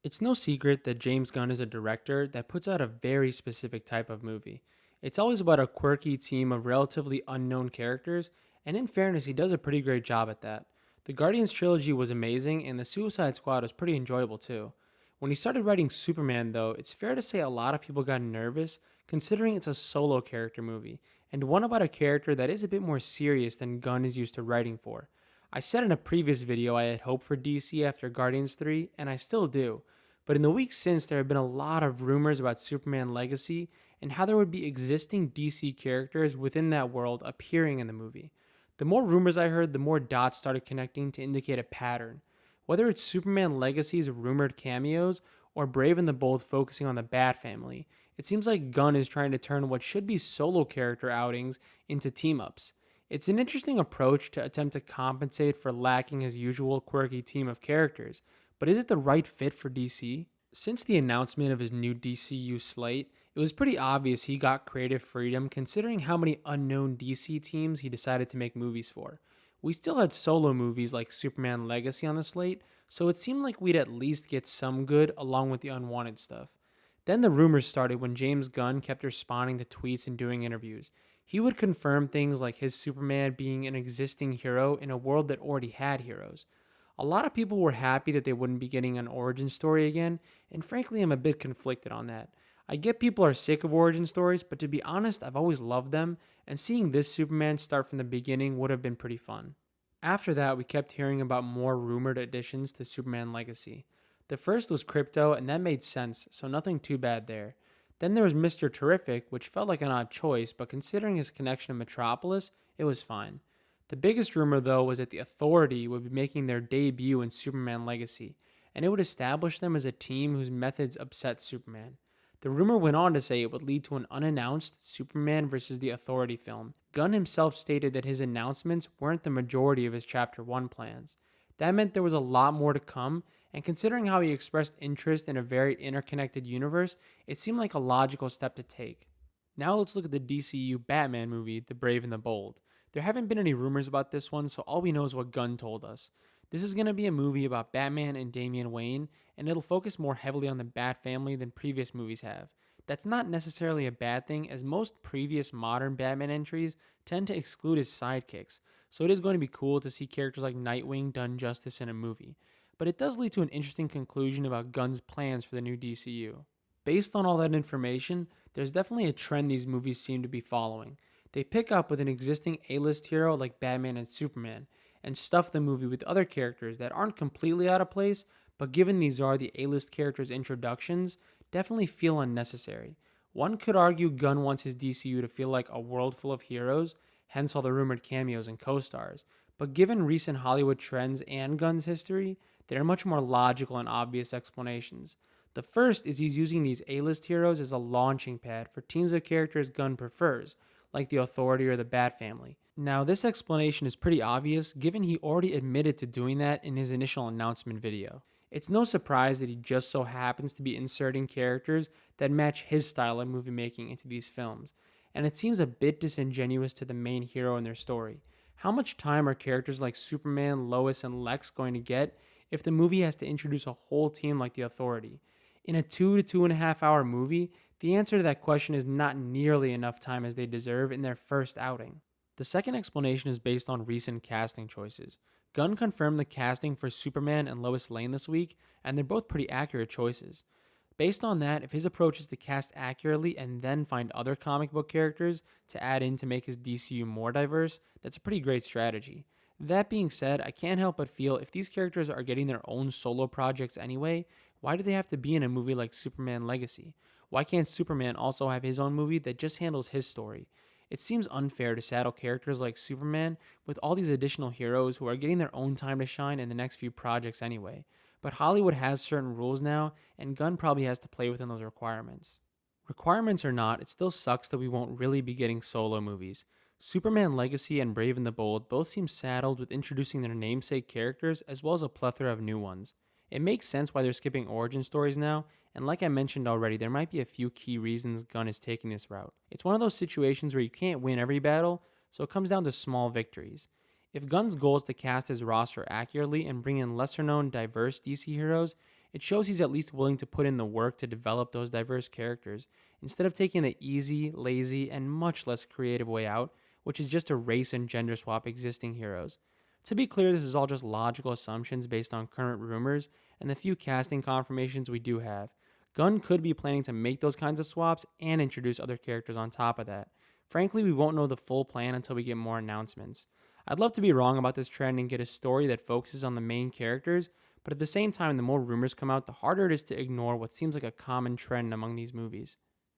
It's no secret that James Gunn is a director that puts out a very specific type of movie. It's always about a quirky team of relatively unknown characters, and in fairness, he does a pretty great job at that. The Guardians trilogy was amazing, and the Suicide Squad was pretty enjoyable too. When he started writing Superman, though, it's fair to say a lot of people got nervous considering it's a solo character movie, and one about a character that is a bit more serious than Gunn is used to writing for. I said in a previous video I had hope for DC after Guardians 3, and I still do. But in the weeks since, there have been a lot of rumors about Superman Legacy and how there would be existing DC characters within that world appearing in the movie. The more rumors I heard, the more dots started connecting to indicate a pattern. Whether it's Superman Legacy's rumored cameos or Brave and the Bold focusing on the Bat family, it seems like Gunn is trying to turn what should be solo character outings into team ups. It's an interesting approach to attempt to compensate for lacking his usual quirky team of characters, but is it the right fit for DC? Since the announcement of his new DCU slate, it was pretty obvious he got creative freedom considering how many unknown DC teams he decided to make movies for. We still had solo movies like Superman Legacy on the slate, so it seemed like we'd at least get some good along with the unwanted stuff. Then the rumors started when James Gunn kept responding to tweets and doing interviews. He would confirm things like his Superman being an existing hero in a world that already had heroes. A lot of people were happy that they wouldn't be getting an origin story again, and frankly, I'm a bit conflicted on that. I get people are sick of origin stories, but to be honest, I've always loved them, and seeing this Superman start from the beginning would have been pretty fun. After that, we kept hearing about more rumored additions to Superman Legacy. The first was Crypto, and that made sense, so nothing too bad there. Then there was Mr. Terrific, which felt like an odd choice, but considering his connection to Metropolis, it was fine. The biggest rumor, though, was that the Authority would be making their debut in Superman Legacy, and it would establish them as a team whose methods upset Superman. The rumor went on to say it would lead to an unannounced Superman vs. the Authority film. Gunn himself stated that his announcements weren't the majority of his Chapter 1 plans. That meant there was a lot more to come, and considering how he expressed interest in a very interconnected universe, it seemed like a logical step to take. Now let's look at the DCU Batman movie, The Brave and the Bold. There haven't been any rumors about this one, so all we know is what Gunn told us. This is going to be a movie about Batman and Damian Wayne, and it'll focus more heavily on the Bat family than previous movies have. That's not necessarily a bad thing, as most previous modern Batman entries tend to exclude his sidekicks, so it is going to be cool to see characters like Nightwing done justice in a movie. But it does lead to an interesting conclusion about Gunn's plans for the new DCU. Based on all that information, there's definitely a trend these movies seem to be following. They pick up with an existing A-list hero like Batman and Superman, and stuff the movie with other characters that aren't completely out of place, but given these are the A-list characters' introductions, definitely feel unnecessary. One could argue Gunn wants his DCU to feel like a world full of heroes, hence all the rumored cameos and co-stars, but given recent Hollywood trends and Gunn's history, there are much more logical and obvious explanations. The first is he's using these A-list heroes as a launching pad for teams of characters Gunn prefers, like the Authority or the Bat family. Now, this explanation is pretty obvious given he already admitted to doing that in his initial announcement video. It's no surprise that he just so happens to be inserting characters that match his style of movie making into these films, and it seems a bit disingenuous to the main hero in their story. How much time are characters like Superman, Lois, and Lex going to get if the movie has to introduce a whole team like the Authority? In a 2 to 2.5 hour movie, the answer to that question is not nearly enough time as they deserve in their first outing. The second explanation is based on recent casting choices. Gunn confirmed the casting for Superman and Lois Lane this week, and they're both pretty accurate choices. Based on that, if his approach is to cast accurately and then find other comic book characters to add in to make his DCU more diverse, that's a pretty great strategy. That being said, I can't help but feel if these characters are getting their own solo projects anyway, why do they have to be in a movie like Superman Legacy? Why can't Superman also have his own movie that just handles his story? It seems unfair to saddle characters like Superman with all these additional heroes who are getting their own time to shine in the next few projects anyway. But Hollywood has certain rules now, and Gunn probably has to play within those requirements. Requirements or not, it still sucks that we won't really be getting solo movies. Superman Legacy and Brave and the Bold both seem saddled with introducing their namesake characters as well as a plethora of new ones. It makes sense why they're skipping origin stories now, and like I mentioned already, there might be a few key reasons Gunn is taking this route. It's one of those situations where you can't win every battle, so it comes down to small victories. If Gunn's goal is to cast his roster accurately and bring in lesser known, diverse DC heroes, It shows he's at least willing to put in the work to develop those diverse characters, instead of taking the easy, lazy, and much less creative way out, which is just to race and gender swap existing heroes. To be clear, this is all just logical assumptions based on current rumors and the few casting confirmations we do have. Gunn could be planning to make those kinds of swaps and introduce other characters on top of that. Frankly, we won't know the full plan until we get more announcements. I'd love to be wrong about this trend and get a story that focuses on the main characters, but at the same time, the more rumors come out, the harder it is to ignore what seems like a common trend among these movies.